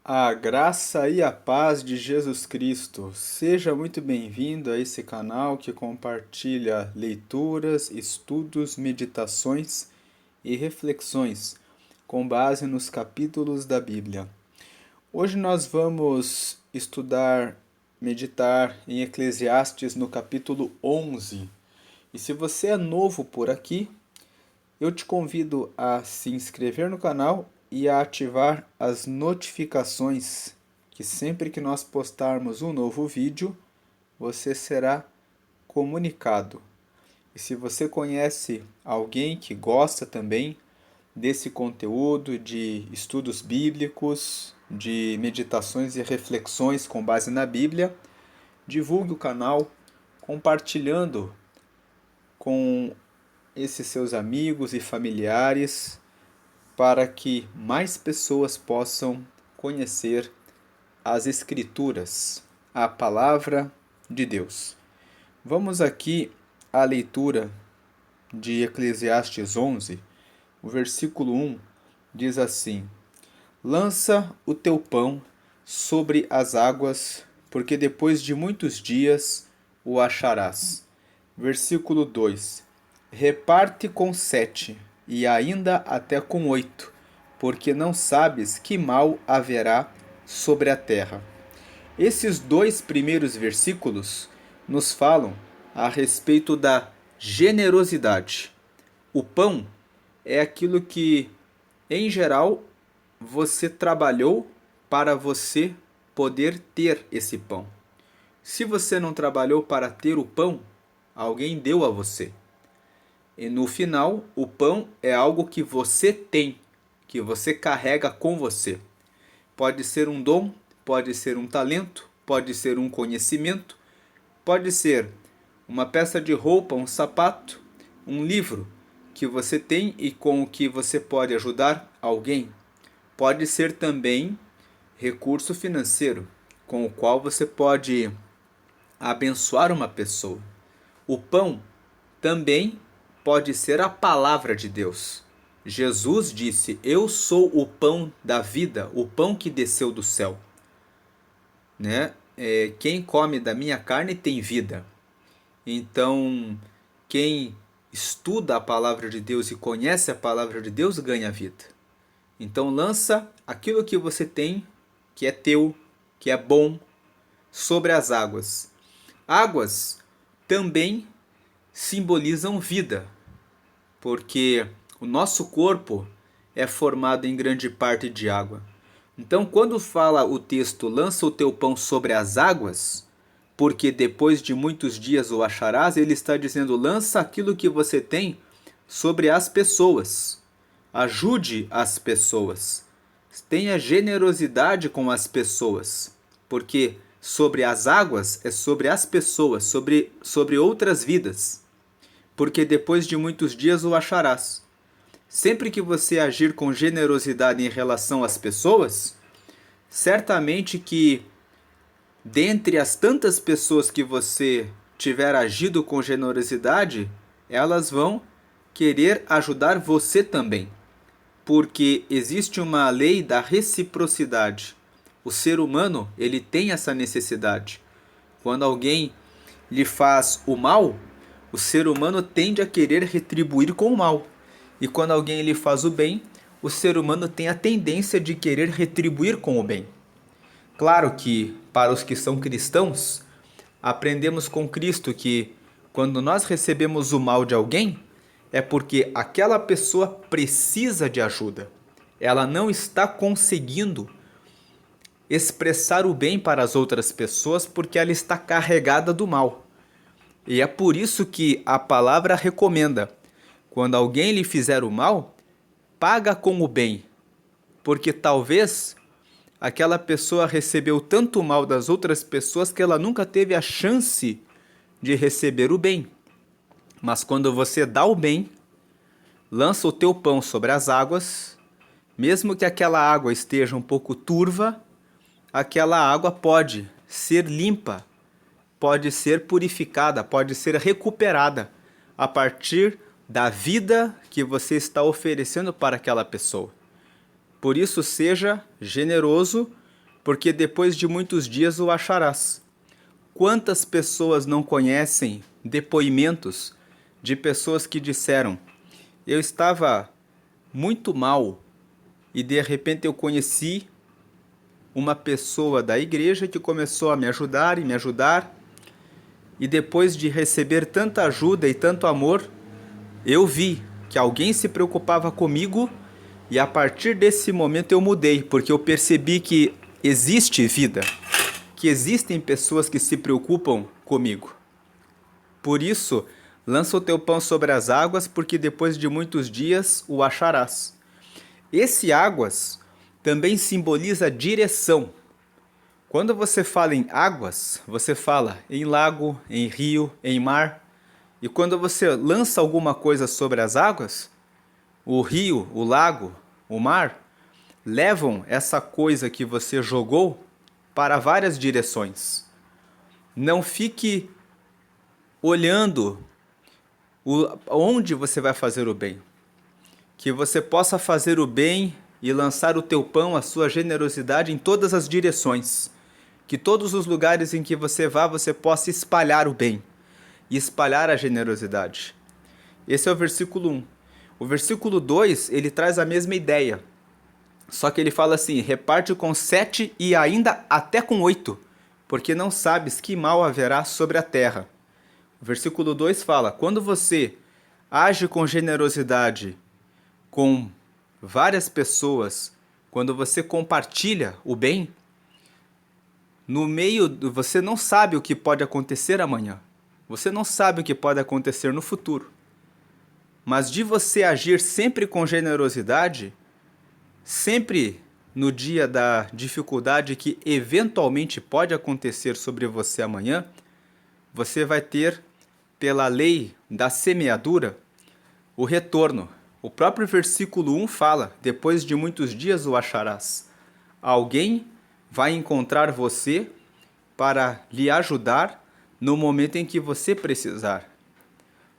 A graça e a paz de Jesus Cristo. Seja muito bem-vindo a esse canal que compartilha leituras, estudos, meditações e reflexões com base nos capítulos da Bíblia. Hoje nós vamos estudar, meditar em Eclesiastes no capítulo 11. E se você é novo por aqui, eu te convido a se inscrever no canal e a ativar as notificações, que sempre que nós postarmos um novo vídeo, você será comunicado. E se você conhece alguém que gosta também desse conteúdo de estudos bíblicos, de meditações e reflexões com base na Bíblia, divulgue o canal compartilhando com esses seus amigos e familiares para que mais pessoas possam conhecer as Escrituras, a palavra de Deus. Vamos aqui à leitura de Eclesiastes 11, o versículo 1 diz assim: Lança o teu pão sobre as águas, porque depois de muitos dias o acharás. Versículo 2: Reparte com 7, e ainda até com 8, porque não sabes que mal haverá sobre a terra. Esses dois primeiros versículos nos falam a respeito da generosidade. O pão é aquilo que, em geral, você trabalhou para você poder ter esse pão. Se você não trabalhou para ter o pão, alguém deu a você. E no final, o pão é algo que você tem, que você carrega com você. Pode ser um dom, pode ser um talento, pode ser um conhecimento, pode ser uma peça de roupa, um sapato, um livro que você tem e com o que você pode ajudar alguém. Pode ser também recurso financeiro, com o qual você pode abençoar uma pessoa. O pão também pode ser a palavra de Deus. Jesus disse: Eu sou o pão da vida, o pão que desceu do céu. Né? Quem come da minha carne tem vida. Então, quem estuda a palavra de Deus e conhece a palavra de Deus ganha vida. Então, lança aquilo que você tem, que é teu, que é bom, sobre as águas. Águas também simbolizam vida, porque o nosso corpo é formado em grande parte de água. Então, quando fala o texto, lança o teu pão sobre as águas, porque depois de muitos dias o acharás, ele está dizendo, lança aquilo que você tem sobre as pessoas. Ajude as pessoas. Tenha generosidade com as pessoas, porque sobre as águas é sobre as pessoas, sobre outras vidas. Porque depois de muitos dias o acharás. Sempre que você agir com generosidade em relação às pessoas, certamente que dentre as tantas pessoas que você tiver agido com generosidade, elas vão querer ajudar você também. Porque existe uma lei da reciprocidade. O ser humano, ele tem essa necessidade. Quando alguém lhe faz o mal, o ser humano tende a querer retribuir com o mal. E quando alguém lhe faz o bem, o ser humano tem a tendência de querer retribuir com o bem. Claro que, para os que são cristãos, aprendemos com Cristo que, quando nós recebemos o mal de alguém, é porque aquela pessoa precisa de ajuda. Ela não está conseguindo expressar o bem para as outras pessoas porque ela está carregada do mal. E é por isso que a palavra recomenda: quando alguém lhe fizer o mal, paga com o bem, porque talvez aquela pessoa recebeu tanto mal das outras pessoas que ela nunca teve a chance de receber o bem. Mas quando você dá o bem, lança o teu pão sobre as águas, mesmo que aquela água esteja um pouco turva, aquela água pode ser limpa, pode ser purificada, pode ser recuperada a partir da vida que você está oferecendo para aquela pessoa. Por isso, seja generoso porque depois de muitos dias o acharás. Quantas pessoas não conhecem depoimentos de pessoas que disseram: eu estava muito mal e de repente eu conheci uma pessoa da igreja que começou a me ajudar e me ajudar, e depois de receber tanta ajuda e tanto amor, eu vi que alguém se preocupava comigo e a partir desse momento eu mudei, porque eu percebi que existe vida, que existem pessoas que se preocupam comigo. Por isso, lança o teu pão sobre as águas, porque depois de muitos dias o acharás. Esse águas também simboliza direção. Quando você fala em águas, você fala em lago, em rio, em mar. E quando você lança alguma coisa sobre as águas, o rio, o lago, o mar, levam essa coisa que você jogou para várias direções. Não fique olhando onde você vai fazer o bem. Que você possa fazer o bem e lançar o teu pão, a sua generosidade em todas as direções. Que todos os lugares em que você vá, você possa espalhar o bem e espalhar a generosidade. Esse é o versículo 1. O versículo 2, ele traz a mesma ideia. Só que ele fala assim: reparte com 7 e ainda até com 8, porque não sabes que mal haverá sobre a terra. O versículo 2 fala: quando você age com generosidade com várias pessoas, quando você compartilha o bem, no meio, você não sabe o que pode acontecer amanhã. Você não sabe o que pode acontecer no futuro. Mas de você agir sempre com generosidade, sempre no dia da dificuldade que eventualmente pode acontecer sobre você amanhã, você vai ter, pela lei da semeadura, o retorno. O próprio versículo 1 fala: depois de muitos dias o acharás. Alguém vai encontrar você para lhe ajudar no momento em que você precisar.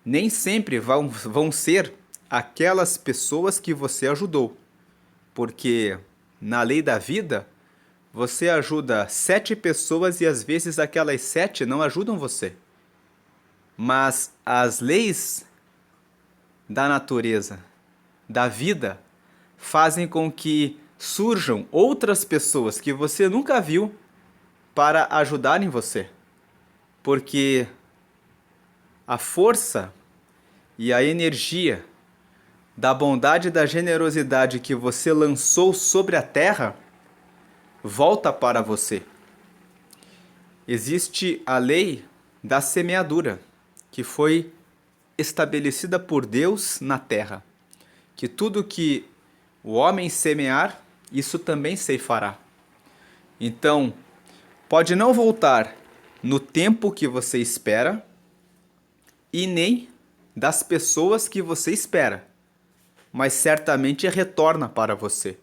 Nem sempre vão ser aquelas pessoas que você ajudou, porque na lei da vida você ajuda 7 pessoas e às vezes aquelas 7 não ajudam você. Mas as leis da natureza, da vida, fazem com que surjam outras pessoas que você nunca viu para ajudarem você. Porque a força e a energia da bondade e da generosidade que você lançou sobre a terra volta para você. Existe a lei da semeadura, que foi estabelecida por Deus na terra, que tudo que o homem semear, isso também ceifará. Então, pode não voltar no tempo que você espera e nem das pessoas que você espera, mas certamente retorna para você.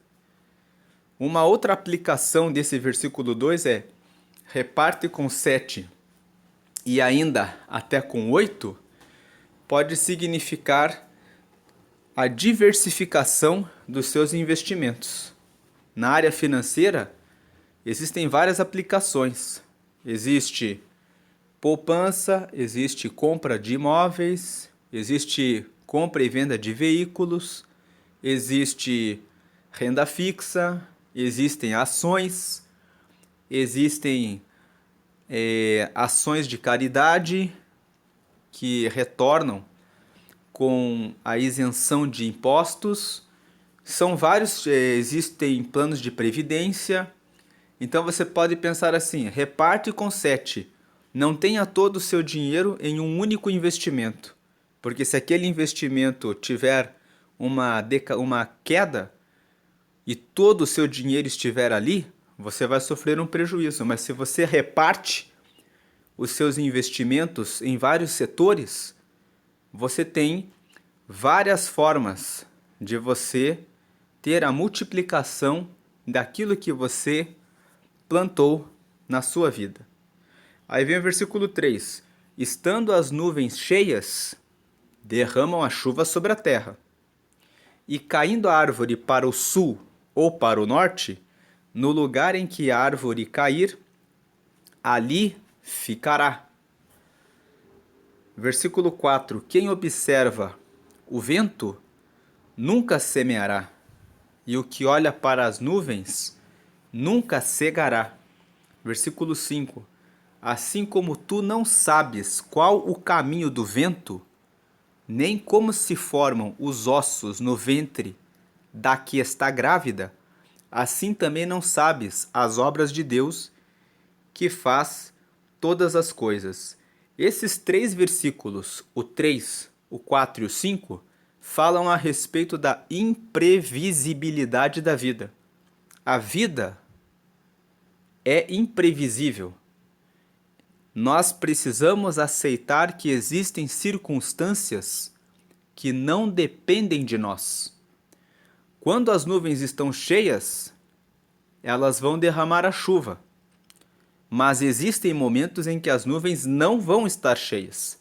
Uma outra aplicação desse versículo 2 é: reparte com 7 e ainda até com 8, pode significar a diversificação dos seus investimentos. Na área financeira, existem várias aplicações. Existe poupança, existe compra de imóveis, existe compra e venda de veículos, existe renda fixa, existem ações, existem ações de caridade que retornam com a isenção de impostos. São vários, existem planos de previdência. Então você pode pensar assim: reparte com 7. Não tenha todo o seu dinheiro em um único investimento. Porque se aquele investimento tiver uma queda e todo o seu dinheiro estiver ali, você vai sofrer um prejuízo. Mas se você reparte os seus investimentos em vários setores, você tem várias formas de você ter a multiplicação daquilo que você plantou na sua vida. Aí vem o versículo 3. Estando as nuvens cheias, derramam a chuva sobre a terra. E caindo a árvore para o sul ou para o norte, No lugar em que a árvore cair, ali ficará. Versículo 4: Quem observa o vento nunca semeará, e o que olha para as nuvens nunca cegará. Versículo 5: Assim como tu não sabes qual o caminho do vento, nem como se formam os ossos no ventre da que está grávida, assim também não sabes as obras de Deus, que faz todas as coisas. Esses 3 versículos, o 3, o 4 e o 5, falam a respeito da imprevisibilidade da vida. A vida é imprevisível. Nós precisamos aceitar que existem circunstâncias que não dependem de nós. Quando as nuvens estão cheias, elas vão derramar a chuva. Mas existem momentos em que as nuvens não vão estar cheias.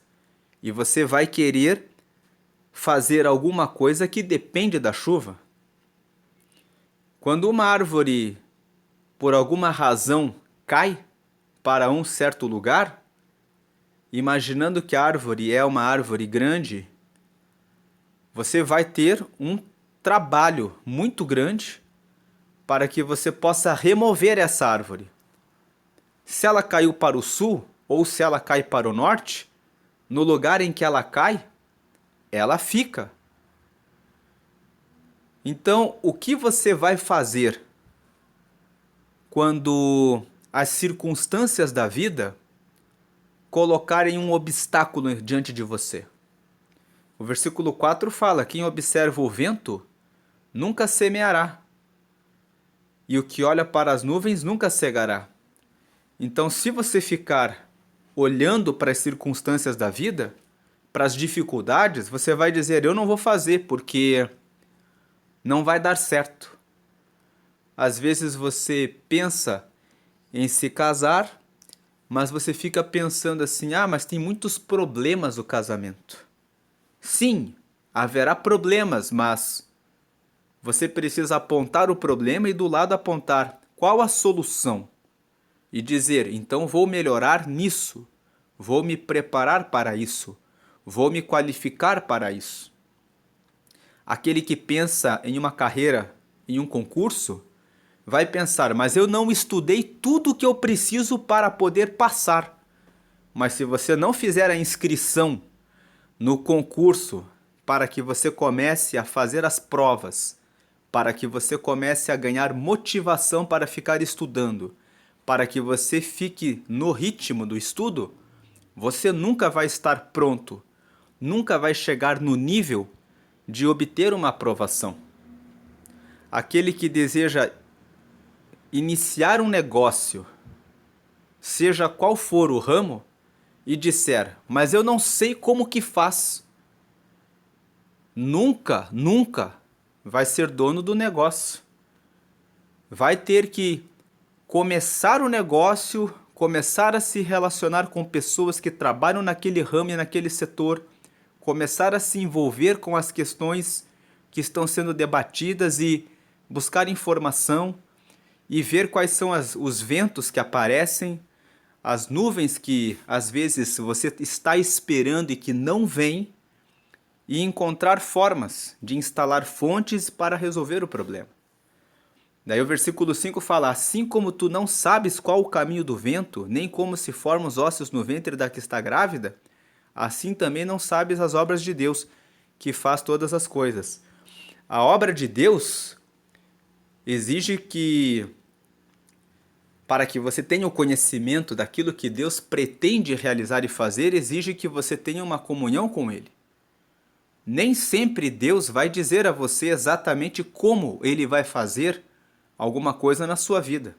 E você vai querer fazer alguma coisa que depende da chuva. Quando uma árvore, por alguma razão, cai para um certo lugar, imaginando que a árvore é uma árvore grande, você vai ter um trabalho muito grande para que você possa remover essa árvore. Se ela caiu para o sul ou se ela cai para o norte, no lugar em que ela cai, ela fica. Então, o que você vai fazer quando as circunstâncias da vida colocarem um obstáculo diante de você? O versículo 4 fala: quem observa o vento nunca semeará, e o que olha para as nuvens nunca cegará. Então, se você ficar olhando para as circunstâncias da vida, para as dificuldades, você vai dizer: eu não vou fazer porque não vai dar certo. Às vezes você pensa em se casar, mas você fica pensando assim: ah, mas tem muitos problemas o casamento. Sim, haverá problemas, mas você precisa apontar o problema e do lado apontar qual a solução. E dizer: então vou melhorar nisso, vou me preparar para isso, vou me qualificar para isso. Aquele que pensa em uma carreira, em um concurso, vai pensar: mas eu não estudei tudo o que eu preciso para poder passar. Mas se você não fizer a inscrição no concurso para que você comece a fazer as provas, para que você comece a ganhar motivação para ficar estudando, para que você fique no ritmo do estudo, você nunca vai estar pronto, nunca vai chegar no nível de obter uma aprovação. Aquele que deseja iniciar um negócio, seja qual for o ramo, e disser: mas eu não sei como que faz, nunca vai ser dono do negócio. Vai ter que começar o negócio, começar a se relacionar com pessoas que trabalham naquele ramo e naquele setor, começar a se envolver com as questões que estão sendo debatidas e buscar informação e ver quais são os ventos que aparecem, as nuvens que às vezes você está esperando e que não vêm, e encontrar formas de instalar fontes para resolver o problema. Daí o versículo 5 fala: assim como tu não sabes qual o caminho do vento, nem como se formam os ossos no ventre da que está grávida, assim também não sabes as obras de Deus, que faz todas as coisas. A obra de Deus exige que, para que você tenha o conhecimento daquilo que Deus pretende realizar e fazer, exige que você tenha uma comunhão com Ele. Nem sempre Deus vai dizer a você exatamente como Ele vai fazer alguma coisa na sua vida.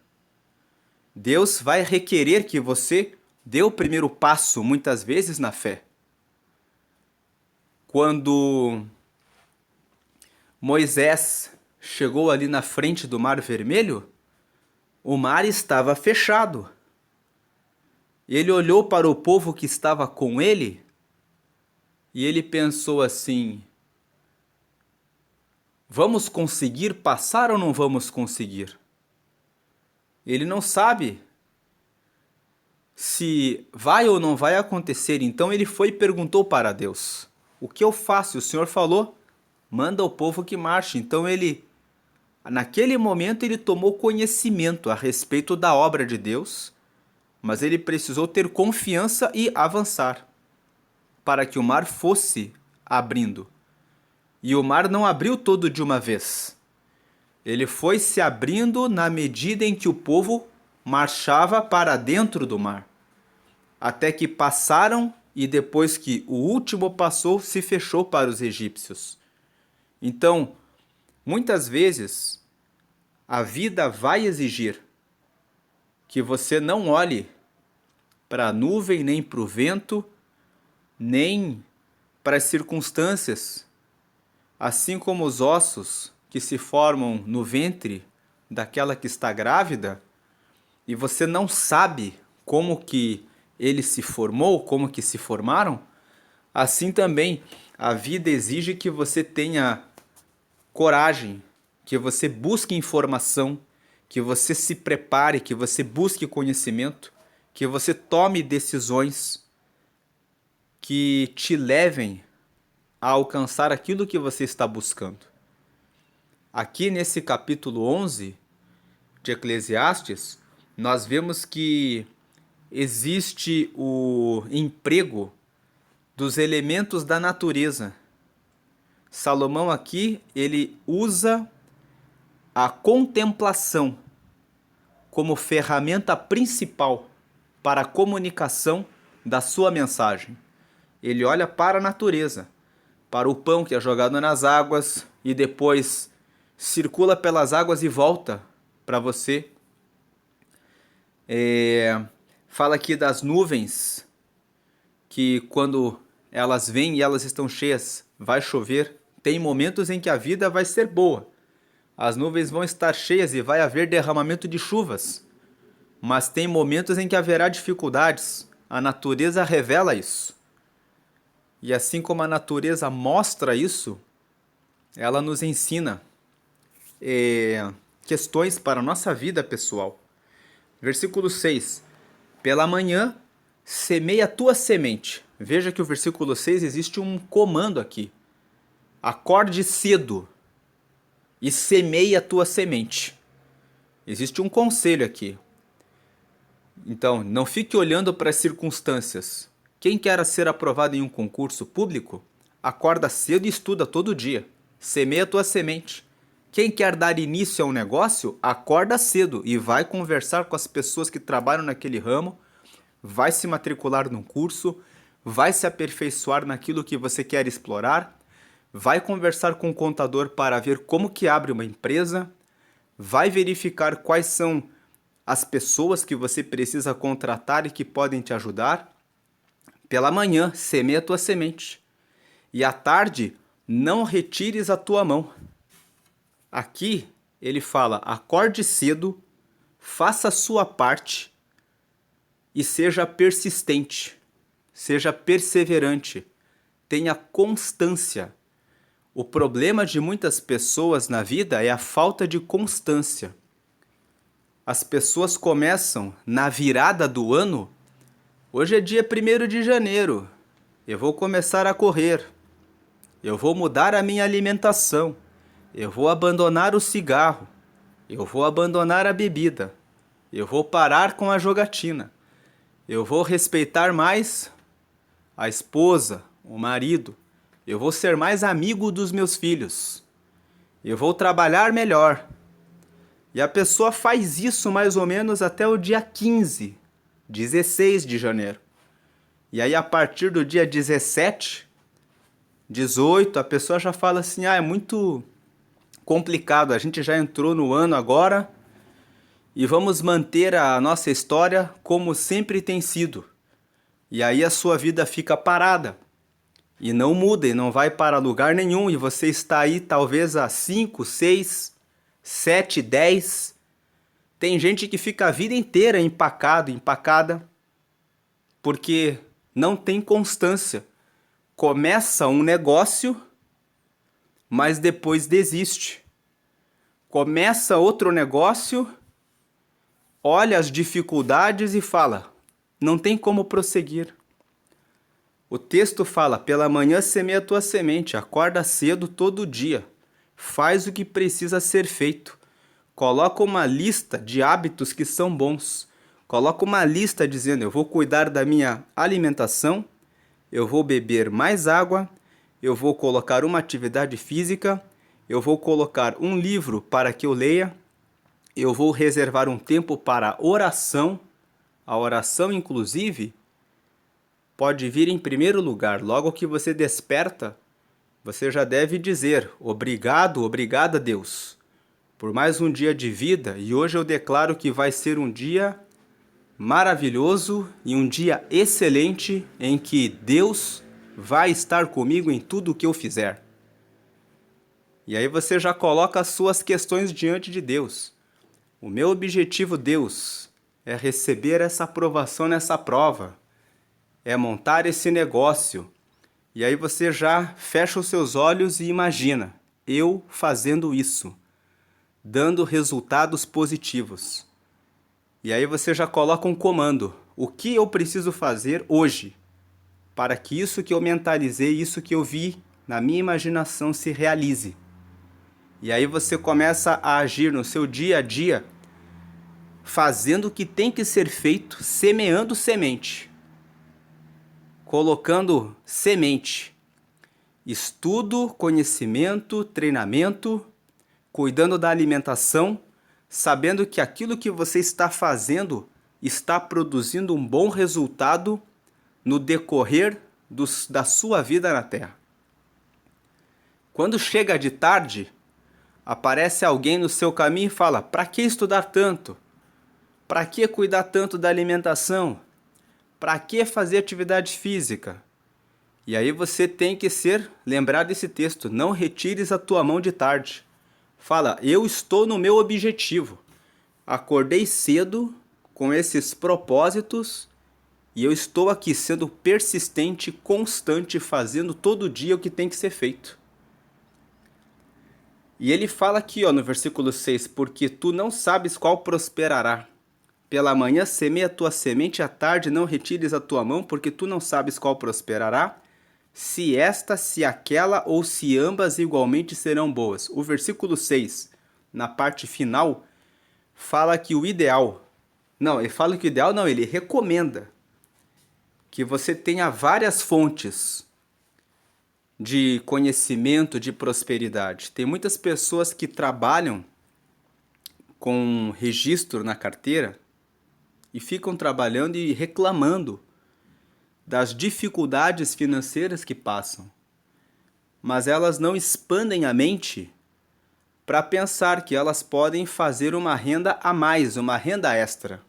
Deus vai requerer que você dê o primeiro passo, muitas vezes, na fé. Quando Moisés chegou ali na frente do Mar Vermelho, o mar estava fechado. Ele olhou para o povo que estava com ele e ele pensou assim: vamos conseguir passar ou não vamos conseguir? Ele não sabe se vai ou não vai acontecer. Então ele foi e perguntou para Deus: o que eu faço? O Senhor falou: manda o povo que marche. Então naquele momento ele tomou conhecimento a respeito da obra de Deus, mas ele precisou ter confiança e avançar para que o mar fosse abrindo. E o mar não abriu todo de uma vez. Ele foi se abrindo na medida em que o povo marchava para dentro do mar, até que passaram, e depois que o último passou, se fechou para os egípcios. Então, muitas vezes, a vida vai exigir que você não olhe para a nuvem, nem para o vento, nem para as circunstâncias, assim como os ossos que se formam no ventre daquela que está grávida, e você não sabe como que ele se formou, como que se formaram, assim também a vida exige que você tenha coragem, que você busque informação, que você se prepare, que você busque conhecimento, que você tome decisões que te levem a alcançar aquilo que você está buscando. Aqui nesse capítulo 11 de Eclesiastes, nós vemos que existe o emprego dos elementos da natureza. Salomão aqui, ele usa a contemplação como ferramenta principal para a comunicação da sua mensagem. Ele olha para a natureza, para o pão que é jogado nas águas e depois circula pelas águas e volta para você. Fala aqui das nuvens, que quando elas vêm e elas estão cheias, vai chover. Tem momentos em que a vida vai ser boa. As nuvens vão estar cheias e vai haver derramamento de chuvas. Mas tem momentos em que haverá dificuldades. A natureza revela isso. E assim como a natureza mostra isso, ela nos ensina questões para a nossa vida pessoal. Versículo 6. Pela manhã, semeia a tua semente. Veja que o versículo 6 existe um comando aqui. Acorde cedo e semeia a tua semente. Existe um conselho aqui. Então, não fique olhando para as circunstâncias. Quem quer ser aprovado em um concurso público, acorda cedo e estuda todo dia. Semeia a tua semente. Quem quer dar início a um negócio, acorda cedo e vai conversar com as pessoas que trabalham naquele ramo, vai se matricular num curso, vai se aperfeiçoar naquilo que você quer explorar, vai conversar com o contador para ver como que abre uma empresa, vai verificar quais são as pessoas que você precisa contratar e que podem te ajudar. Pela manhã, semeia a tua semente. E à tarde, não retires a tua mão. Aqui, ele fala, acorde cedo, faça a sua parte e seja persistente, seja perseverante, tenha constância. O problema de muitas pessoas na vida é a falta de constância. As pessoas começam na virada do ano. Hoje é dia 1º de janeiro. Eu vou começar a correr. Eu vou mudar a minha alimentação. Eu vou abandonar o cigarro. Eu vou abandonar a bebida. Eu vou parar com a jogatina. Eu vou respeitar mais a esposa, o marido. Eu vou ser mais amigo dos meus filhos. Eu vou trabalhar melhor. E a pessoa faz isso mais ou menos até o dia 15, 16 de janeiro. E aí a partir do dia 17, 18, a pessoa já fala assim, é muito complicado, a gente já entrou no ano agora e vamos manter a nossa história como sempre tem sido. E aí a sua vida fica parada e não muda e não vai para lugar nenhum e você está aí talvez há 5, 6, 7, 10. Tem gente que fica a vida inteira empacada, porque não tem constância. Começa um negócio, mas depois desiste. Começa outro negócio olha as dificuldades e fala: não tem como prosseguir. O texto fala: pela manhã semeia a tua semente, acorda cedo todo dia, faz o que precisa ser feito. Coloca uma lista de hábitos que são bons. Coloca uma lista dizendo: eu vou cuidar da minha alimentação, eu vou beber mais água, eu vou colocar uma atividade física, eu vou colocar um livro para que eu leia, eu vou reservar um tempo para oração. A oração, inclusive, pode vir em primeiro lugar. Logo que você desperta, você já deve dizer: obrigado, obrigada, Deus, por mais um dia de vida, e hoje eu declaro que vai ser um dia maravilhoso e um dia excelente em que Deus vai estar comigo em tudo o que eu fizer. E aí você já coloca as suas questões diante de Deus. O meu objetivo, Deus, é receber essa aprovação nessa prova, é montar esse negócio. E aí você já fecha os seus olhos e imagina eu fazendo isso, dando resultados positivos. E aí você já coloca um comando: o que eu preciso fazer hoje para que isso que eu mentalizei, isso que eu vi na minha imaginação se realize. E aí você começa a agir no seu dia a dia, fazendo o que tem que ser feito, semeando semente, colocando semente, estudo, conhecimento, treinamento, cuidando da alimentação, sabendo que aquilo que você está fazendo está produzindo um bom resultado no decorrer da sua vida na Terra. Quando chega de tarde, aparece alguém no seu caminho e fala: para que estudar tanto? Para que cuidar tanto da alimentação? Para que fazer atividade física? E aí você tem que lembrar desse texto: não retires a tua mão de tarde. Fala: eu estou no meu objetivo. Acordei cedo com esses propósitos e eu estou aqui sendo persistente, constante, fazendo todo dia o que tem que ser feito. E ele fala aqui, no versículo 6, porque tu não sabes qual prosperará. Pela manhã semeia a tua semente, à tarde não retires a tua mão, porque tu não sabes qual prosperará, se esta, se aquela, ou se ambas igualmente serão boas. O versículo 6, na parte final, fala que o ideal... Não, ele fala que o ideal não, ele recomenda que você tenha várias fontes de conhecimento, de prosperidade. Tem muitas pessoas que trabalham com registro na carteira e ficam trabalhando e reclamando das dificuldades financeiras que passam. Mas elas não expandem a mente para pensar que elas podem fazer uma renda a mais, uma renda extra.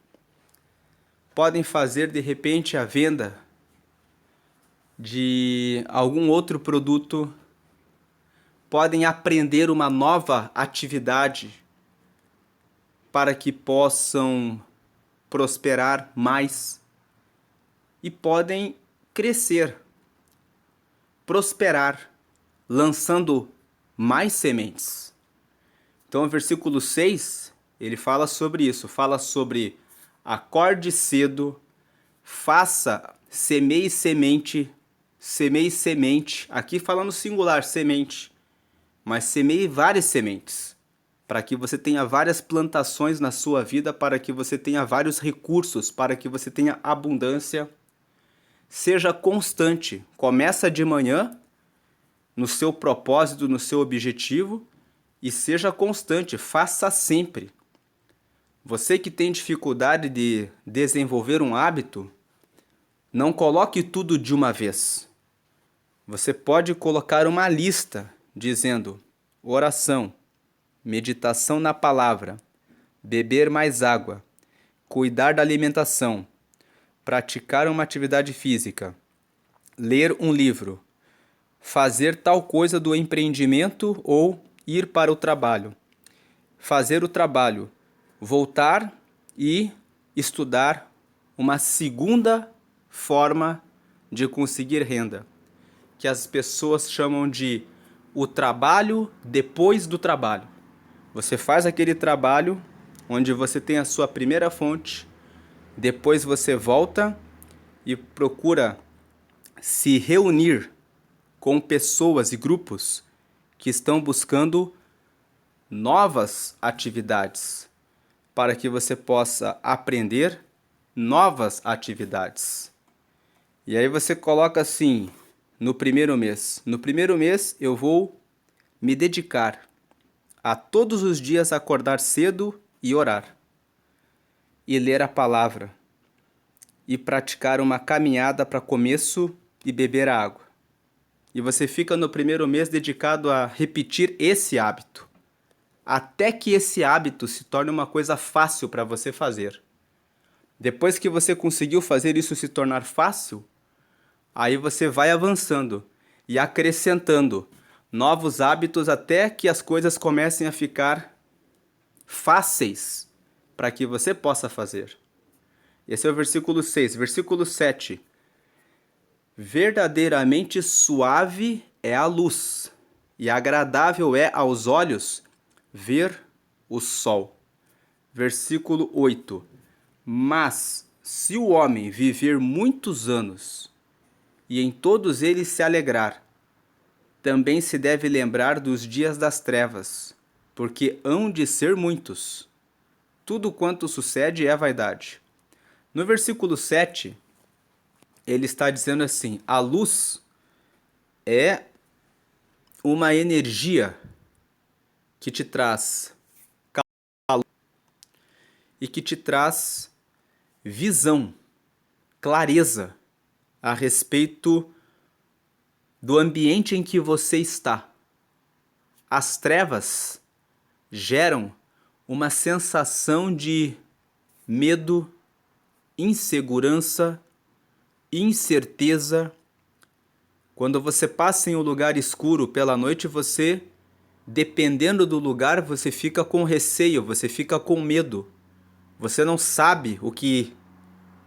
Podem fazer, de repente, a venda de algum outro produto, podem aprender uma nova atividade para que possam prosperar mais e podem crescer, prosperar, lançando mais sementes. Então, o versículo 6, ele fala sobre isso, fala sobre acorde cedo, semeie semente, aqui falando singular, semente, mas semeie várias sementes, para que você tenha várias plantações na sua vida, para que você tenha vários recursos, para que você tenha abundância. Seja constante, começa de manhã, no seu propósito, no seu objetivo, e seja constante, faça sempre. Você que tem dificuldade de desenvolver um hábito, não coloque tudo de uma vez. Você pode colocar uma lista dizendo: oração, meditação na palavra, beber mais água, cuidar da alimentação, praticar uma atividade física, ler um livro, fazer tal coisa do empreendimento ou ir para o trabalho, fazer o trabalho, voltar e estudar uma segunda forma de conseguir renda, que as pessoas chamam de o trabalho depois do trabalho. Você faz aquele trabalho onde você tem a sua primeira fonte, depois você volta e procura se reunir com pessoas e grupos que estão buscando novas atividades, para que você possa aprender novas atividades. E aí você coloca assim, no primeiro mês. No primeiro mês eu vou me dedicar a todos os dias acordar cedo e orar, e ler a palavra, e praticar uma caminhada para começo e beber a água. E você fica no primeiro mês dedicado a repetir esse hábito, até que esse hábito se torne uma coisa fácil para você fazer. Depois que você conseguiu fazer isso se tornar fácil, aí você vai avançando e acrescentando novos hábitos até que as coisas comecem a ficar fáceis para que você possa fazer. Esse é o versículo 6. Versículo 7. Verdadeiramente suave é a luz, e agradável é aos olhos ver o sol. Versículo 8. Mas se o homem viver muitos anos, e em todos eles se alegrar, também se deve lembrar dos dias das trevas, porque hão de ser muitos. Tudo quanto sucede é vaidade. No versículo 7, ele está dizendo assim: a luz é uma energia que te traz calor e que te traz visão, clareza a respeito do ambiente em que você está. As trevas geram uma sensação de medo, insegurança, incerteza. Quando você passa em um lugar escuro pela noite, você, dependendo do lugar, você fica com receio, você fica com medo. Você não sabe o que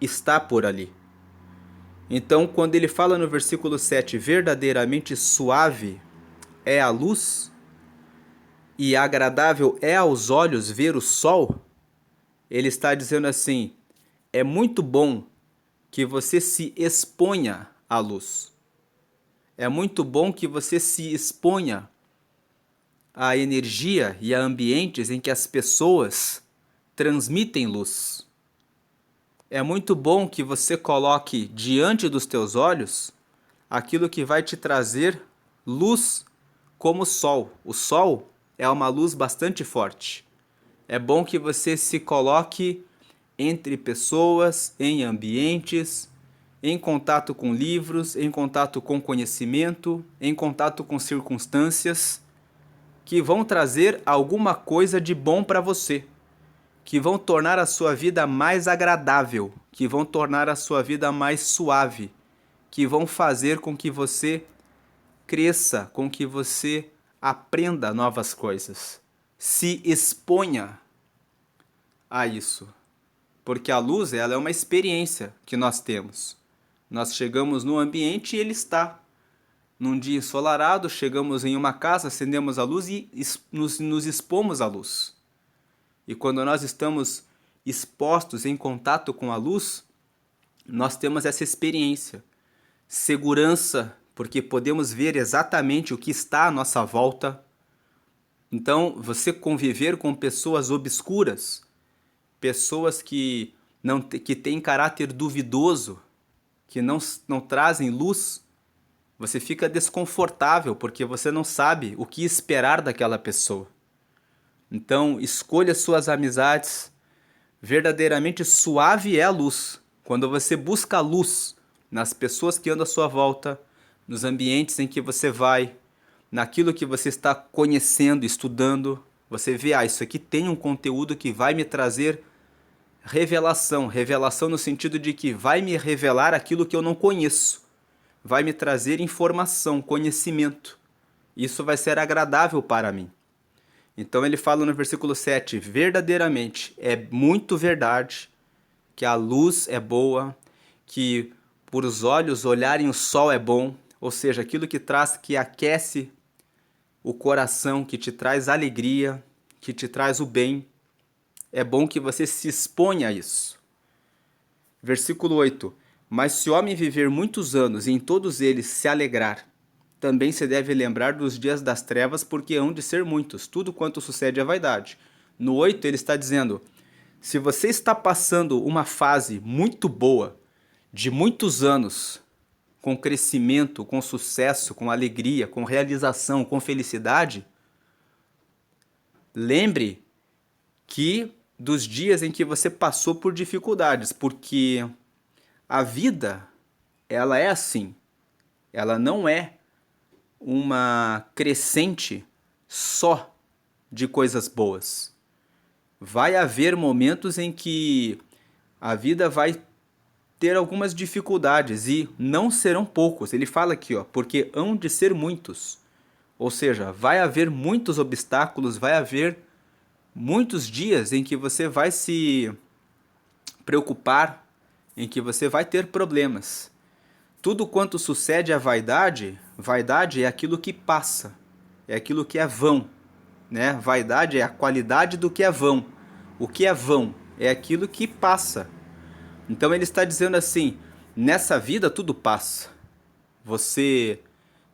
está por ali. Então, quando ele fala no versículo 7, verdadeiramente suave é a luz e agradável é aos olhos ver o sol, ele está dizendo assim: é muito bom que você se exponha à luz. É muito bom que você se exponha à energia e a ambientes em que as pessoas transmitem luz. É muito bom que você coloque diante dos teus olhos aquilo que vai te trazer luz, como o sol. O sol é uma luz bastante forte. É bom que você se coloque entre pessoas, em ambientes, em contato com livros, em contato com conhecimento, em contato com circunstâncias que vão trazer alguma coisa de bom para você, que vão tornar a sua vida mais agradável, que vão tornar a sua vida mais suave, que vão fazer com que você cresça, com que você aprenda novas coisas. Se exponha a isso, porque a luz, ela é uma experiência que nós temos. Nós chegamos no ambiente e ele está. Num dia ensolarado, chegamos em uma casa, acendemos a luz e nos expomos à luz. E quando nós estamos expostos em contato com a luz, nós temos essa experiência. Segurança, porque podemos ver exatamente o que está à nossa volta. Então, você conviver com pessoas obscuras, pessoas que têm caráter duvidoso, que não trazem luz, você fica desconfortável, porque você não sabe o que esperar daquela pessoa. Então, escolha suas amizades. Verdadeiramente suave é a luz. Quando você busca a luz nas pessoas que andam à sua volta, nos ambientes em que você vai, naquilo que você está conhecendo, estudando, você vê, isso aqui tem um conteúdo que vai me trazer revelação. Revelação no sentido de que vai me revelar aquilo que eu não conheço. Vai me trazer informação, conhecimento. Isso vai ser agradável para mim. Então ele fala no versículo 7, verdadeiramente, é muito verdade que a luz é boa, que por os olhos olharem o sol é bom, ou seja, aquilo que traz, que aquece o coração, que te traz alegria, que te traz o bem. é bom que você se exponha a isso. Versículo 8. Mas se o homem viver muitos anos e em todos eles se alegrar, também se deve lembrar dos dias das trevas, porque hão de ser muitos. Tudo quanto sucede é vaidade. No 8 ele está dizendo, se você está passando uma fase muito boa, de muitos anos, com crescimento, com sucesso, com alegria, com realização, com felicidade, lembre que dos dias em que você passou por dificuldades, porque a vida, ela é assim. Ela não é uma crescente só de coisas boas. Vai haver momentos em que a vida vai ter algumas dificuldades e não serão poucos. Ele fala aqui, ó, porque hão de ser muitos. Ou seja, vai haver muitos obstáculos, vai haver muitos dias em que você vai se preocupar, em que você vai ter problemas. Tudo quanto sucede à vaidade, vaidade é aquilo que passa, é aquilo que é vão, né? Vaidade é a qualidade do que é vão. O que é vão é aquilo que passa. Então ele está dizendo assim, nessa vida tudo passa. Você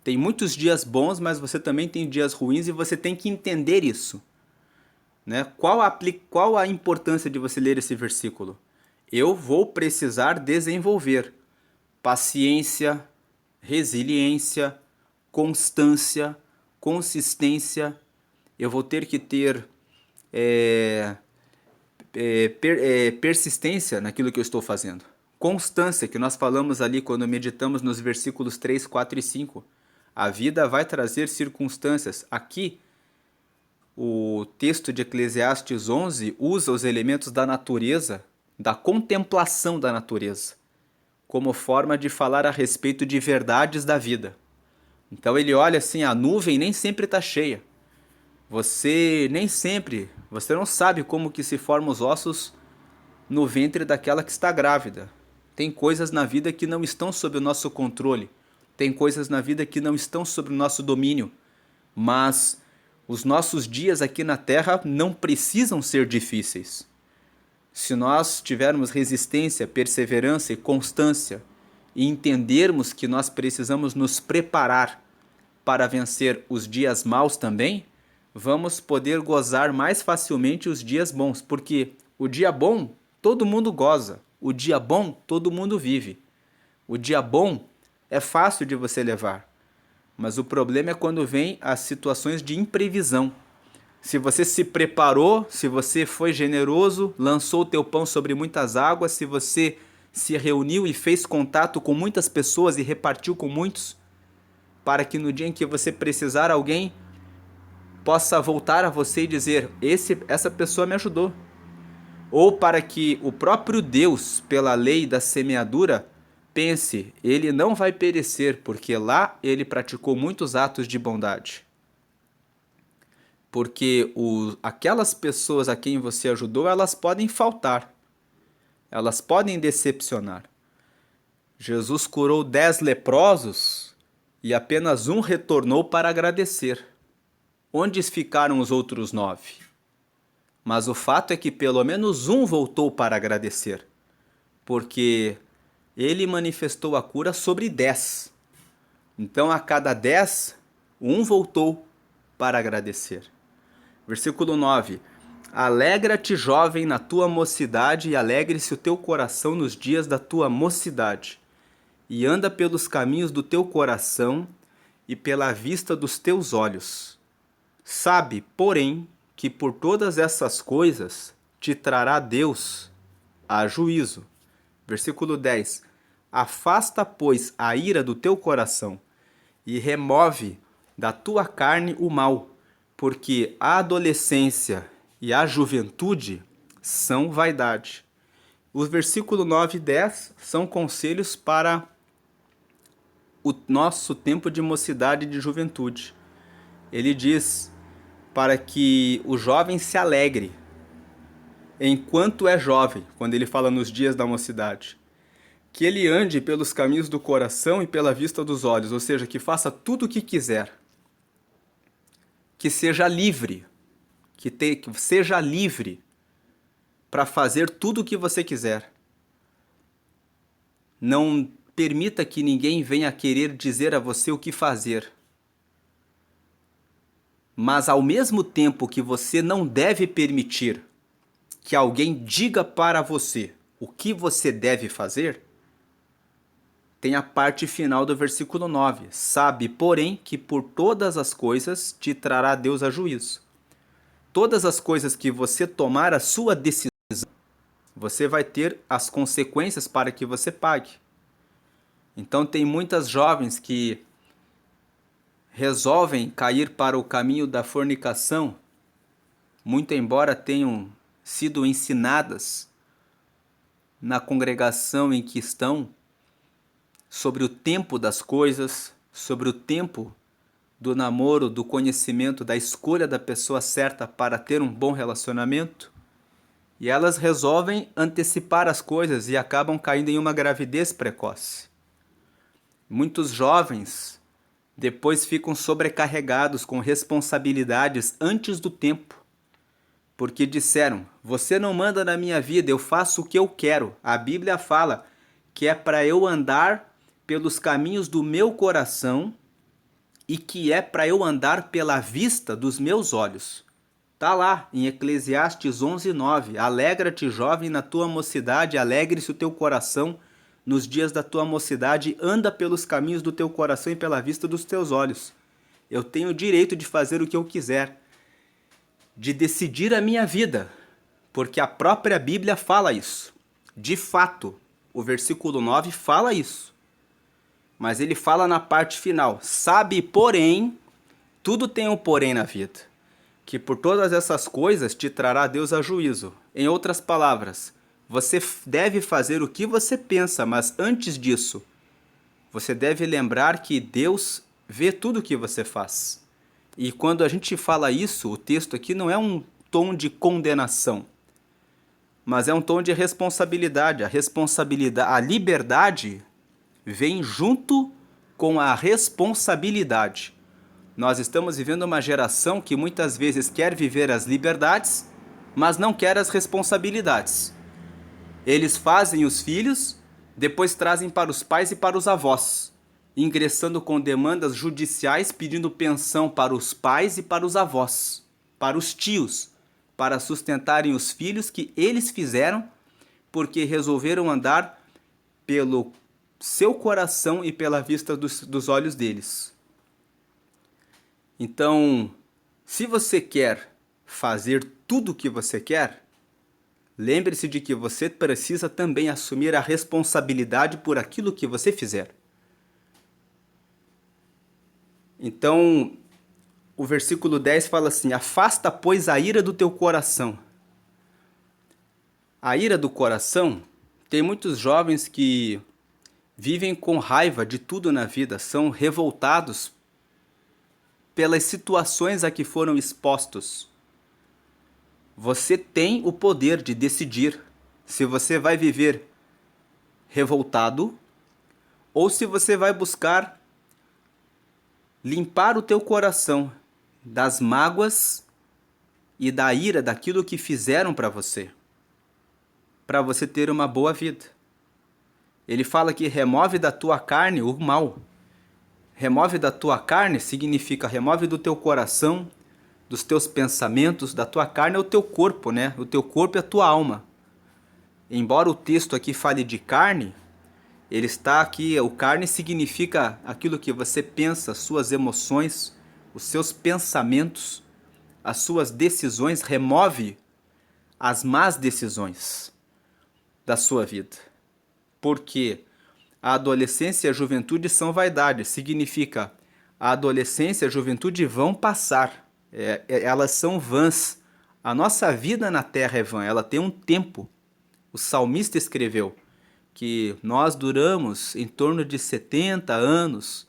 tem muitos dias bons, mas você também tem dias ruins e você tem que entender isso, né? Qual a importância de você ler esse versículo? Eu vou precisar desenvolver paciência, resiliência, constância, consistência. Eu vou ter que ter persistência naquilo que eu estou fazendo. Constância, que nós falamos ali quando meditamos nos versículos 3, 4 e 5. A vida vai trazer circunstâncias. Aqui, o texto de Eclesiastes 11 usa os elementos da natureza, da contemplação da natureza, como forma de falar a respeito de verdades da vida. Então ele olha assim, a nuvem nem sempre está cheia. Você não sabe como que se formam os ossos no ventre daquela que está grávida. Tem coisas na vida que não estão sob o nosso controle. Tem coisas na vida que não estão sob o nosso domínio. Mas os nossos dias aqui na Terra não precisam ser difíceis. Se nós tivermos resistência, perseverança e constância e entendermos que nós precisamos nos preparar para vencer os dias maus também, vamos poder gozar mais facilmente os dias bons, porque o dia bom todo mundo goza, o dia bom todo mundo vive. O dia bom é fácil de você levar, mas o problema é quando vem as situações de imprevisão. Se você se preparou, se você foi generoso, lançou o teu pão sobre muitas águas, se você se reuniu e fez contato com muitas pessoas e repartiu com muitos, para que no dia em que você precisar, alguém possa voltar a você e dizer, essa pessoa me ajudou. Ou para que o próprio Deus, pela lei da semeadura, pense, ele não vai perecer, porque lá ele praticou muitos atos de bondade. Porque aquelas pessoas a quem você ajudou, elas podem faltar. Elas podem decepcionar. Jesus curou 10 leprosos e apenas um retornou para agradecer. Onde ficaram os outros 9? Mas o fato é que pelo menos um voltou para agradecer, porque ele manifestou a cura sobre 10. Então a cada 10, um voltou para agradecer. Versículo 9. Alegra-te, jovem, na tua mocidade, e alegre-se o teu coração nos dias da tua mocidade. E anda pelos caminhos do teu coração e pela vista dos teus olhos. Sabe, porém, que por todas essas coisas te trará Deus a juízo. Versículo 10. Afasta, pois, a ira do teu coração e remove da tua carne o mal, porque a adolescência e a juventude são vaidade. Os versículos 9 e 10 são conselhos para o nosso tempo de mocidade e de juventude. Ele diz para que o jovem se alegre enquanto é jovem, quando ele fala nos dias da mocidade. Que ele ande pelos caminhos do coração e pela vista dos olhos, ou seja, que faça tudo o que quiser. Que seja livre, que seja livre para fazer tudo o que você quiser. Não permita que ninguém venha querer dizer a você o que fazer. Mas ao mesmo tempo que você não deve permitir que alguém diga para você o que você deve fazer, tem a parte final do versículo 9. Sabe, porém, que por todas as coisas te trará Deus a juízo. Todas as coisas que você tomar a sua decisão, você vai ter as consequências para que você pague. Então tem muitas jovens que resolvem cair para o caminho da fornicação, muito embora tenham sido ensinadas na congregação em que estão sobre o tempo das coisas, sobre o tempo do namoro, do conhecimento, da escolha da pessoa certa para ter um bom relacionamento, e elas resolvem antecipar as coisas e acabam caindo em uma gravidez precoce. Muitos jovens depois ficam sobrecarregados com responsabilidades antes do tempo, porque disseram: você não manda na minha vida, eu faço o que eu quero. A Bíblia fala que é para eu andar pelos caminhos do meu coração e que é para eu andar pela vista dos meus olhos. Está lá em Eclesiastes 11:9. Alegra-te, jovem, na tua mocidade, alegre-se o teu coração nos dias da tua mocidade, anda pelos caminhos do teu coração e pela vista dos teus olhos. Eu tenho o direito de fazer o que eu quiser, de decidir a minha vida, porque a própria Bíblia fala isso. De fato, o versículo 9 fala isso. Mas ele fala na parte final: sabe, porém, tudo tem um porém na vida, que por todas essas coisas te trará Deus a juízo. Em outras palavras, você deve fazer o que você pensa, mas antes disso, você deve lembrar que Deus vê tudo o que você faz. E quando a gente fala isso, o texto aqui não é um tom de condenação, mas é um tom de responsabilidade. A liberdade vem junto com a responsabilidade. Nós estamos vivendo uma geração que muitas vezes quer viver as liberdades, mas não quer as responsabilidades. Eles fazem os filhos, depois trazem para os pais e para os avós, ingressando com demandas judiciais pedindo pensão para os pais e para os avós, para os tios, para sustentarem os filhos que eles fizeram porque resolveram andar pelo seu coração e pela vista dos olhos deles. Então, se você quer fazer tudo o que você quer, lembre-se de que você precisa também assumir a responsabilidade por aquilo que você fizer. Então, o versículo 10 fala assim: afasta, pois, a ira do teu coração. A ira do coração, tem muitos jovens que vivem com raiva de tudo na vida, são revoltados pelas situações a que foram expostos. Você tem o poder de decidir se você vai viver revoltado ou se você vai buscar limpar o teu coração das mágoas e da ira daquilo que fizeram para você ter uma boa vida. Ele fala que remove da tua carne o mal. Remove da tua carne significa remove do teu coração, dos teus pensamentos, da tua carne é o teu corpo, né? O teu corpo é a tua alma. Embora o texto aqui fale de carne, ele está aqui, o carne significa aquilo que você pensa, suas emoções, os seus pensamentos, as suas decisões. Remove as más decisões da sua vida. Porque a adolescência e a juventude são vaidade. Significa, a adolescência e a juventude vão passar. Elas são vãs. A nossa vida na terra é vã, ela tem um tempo. O salmista escreveu que nós duramos em torno de 70 anos,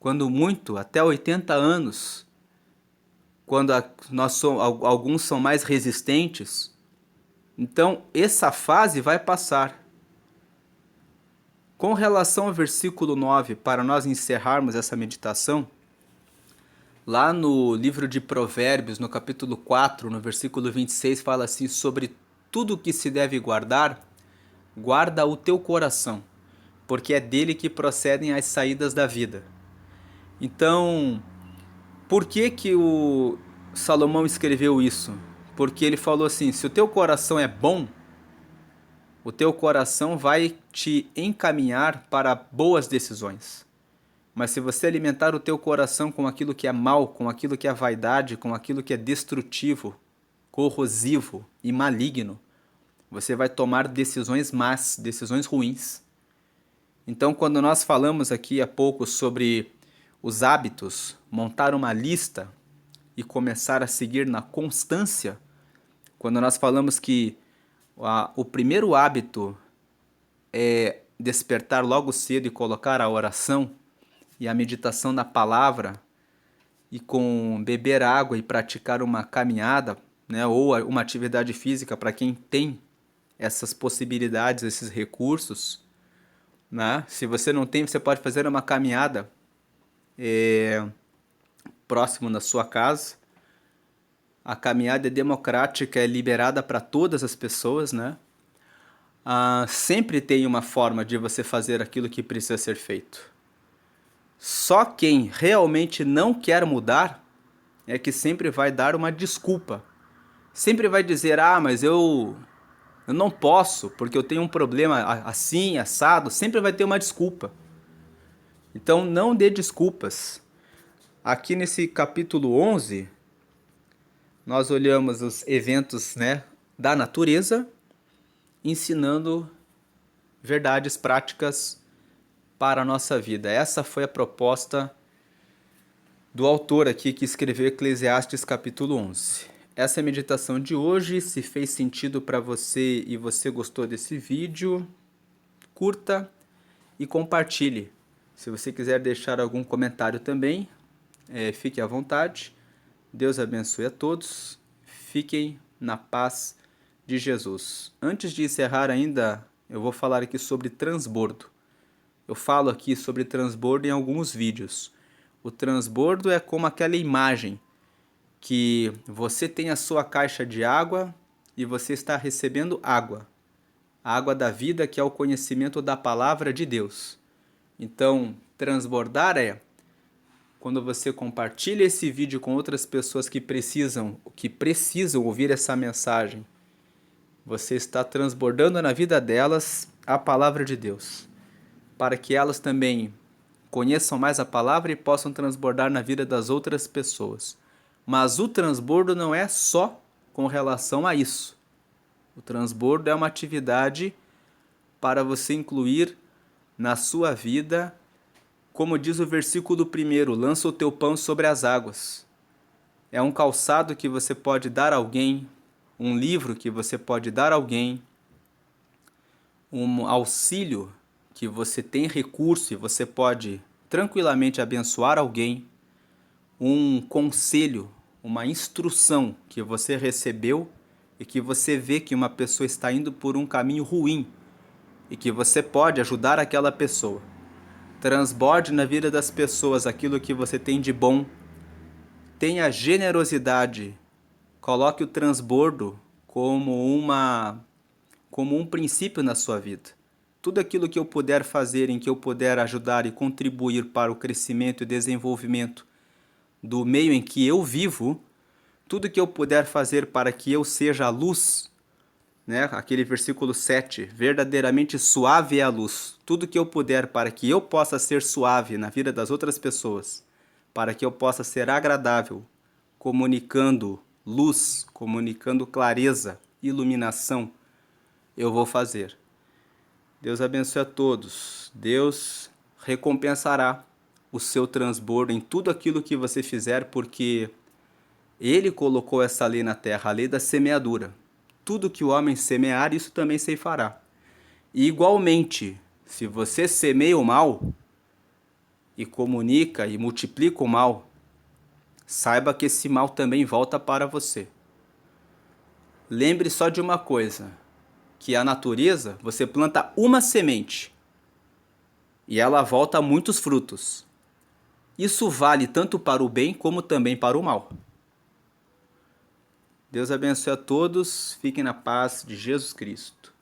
quando muito, até 80 anos, quando alguns são mais resistentes. Então, essa fase vai passar. Com relação ao versículo 9, para nós encerrarmos essa meditação, lá no livro de Provérbios, no capítulo 4, no versículo 26, fala assim sobre tudo que se deve guardar, guarda o teu coração, porque é dele que procedem as saídas da vida. Então, por que que o Salomão escreveu isso? Porque ele falou assim: se o teu coração é bom, o teu coração vai te encaminhar para boas decisões. Mas se você alimentar o teu coração com aquilo que é mal, com aquilo que é vaidade, com aquilo que é destrutivo, corrosivo e maligno, você vai tomar decisões más, decisões ruins. Então, quando nós falamos aqui há pouco sobre os hábitos, montar uma lista e começar a seguir na constância, quando nós falamos que o primeiro hábito é despertar logo cedo e colocar a oração e a meditação na palavra, e com beber água e praticar uma caminhada, né, ou uma atividade física para quem tem essas possibilidades, esses recursos, né? Se você não tem, você pode fazer uma caminhada próximo da sua casa. A caminhada é democrática, é liberada para todas as pessoas, né? Sempre tem uma forma de você fazer aquilo que precisa ser feito. Só quem realmente não quer mudar é que sempre vai dar uma desculpa. Sempre vai dizer: mas eu não posso, porque eu tenho um problema assim, assado. Sempre vai ter uma desculpa. Então não dê desculpas. Aqui nesse capítulo 11, nós olhamos os eventos, né, da natureza, ensinando verdades práticas para a nossa vida. Essa foi a proposta do autor aqui que escreveu Eclesiastes capítulo 11. Essa é a meditação de hoje. Se fez sentido para você e você gostou desse vídeo, curta e compartilhe. Se você quiser deixar algum comentário também, fique à vontade. Deus abençoe a todos. Fiquem na paz de Jesus. Antes de encerrar ainda, eu vou falar aqui sobre transbordo. Eu falo aqui sobre transbordo em alguns vídeos. O transbordo é como aquela imagem que você tem a sua caixa de água e você está recebendo água. A água da vida, que é o conhecimento da palavra de Deus. Então, transbordar é quando você compartilha esse vídeo com outras pessoas que precisam ouvir essa mensagem. Você está transbordando na vida delas a palavra de Deus, para que elas também conheçam mais a palavra e possam transbordar na vida das outras pessoas. Mas o transbordo não é só com relação a isso. O transbordo é uma atividade para você incluir na sua vida. Como diz o versículo 1, lança o teu pão sobre as águas. É um calçado que você pode dar a alguém, um livro que você pode dar a alguém, um auxílio que você tem recurso e você pode tranquilamente abençoar alguém, um conselho, uma instrução que você recebeu e que você vê que uma pessoa está indo por um caminho ruim e que você pode ajudar aquela pessoa. Transborde na vida das pessoas aquilo que você tem de bom. Tenha generosidade. Coloque o transbordo como um princípio na sua vida. Tudo aquilo que eu puder fazer, em que eu puder ajudar e contribuir para o crescimento e desenvolvimento do meio em que eu vivo, tudo que eu puder fazer para que eu seja a luz, né? Aquele versículo 7, verdadeiramente suave é a luz. Tudo que eu puder para que eu possa ser suave na vida das outras pessoas, para que eu possa ser agradável, comunicando luz, comunicando clareza, iluminação, eu vou fazer. Deus abençoe a todos. Deus recompensará o seu transbordo em tudo aquilo que você fizer, porque Ele colocou essa lei na terra, a lei da semeadura. Tudo que o homem semear, isso também ceifará. E igualmente, se você semeia o mal e comunica e multiplica o mal, saiba que esse mal também volta para você. Lembre só de uma coisa, que a natureza, você planta uma semente e ela volta a muitos frutos. Isso vale tanto para o bem como também para o mal. Deus abençoe a todos, fiquem na paz de Jesus Cristo.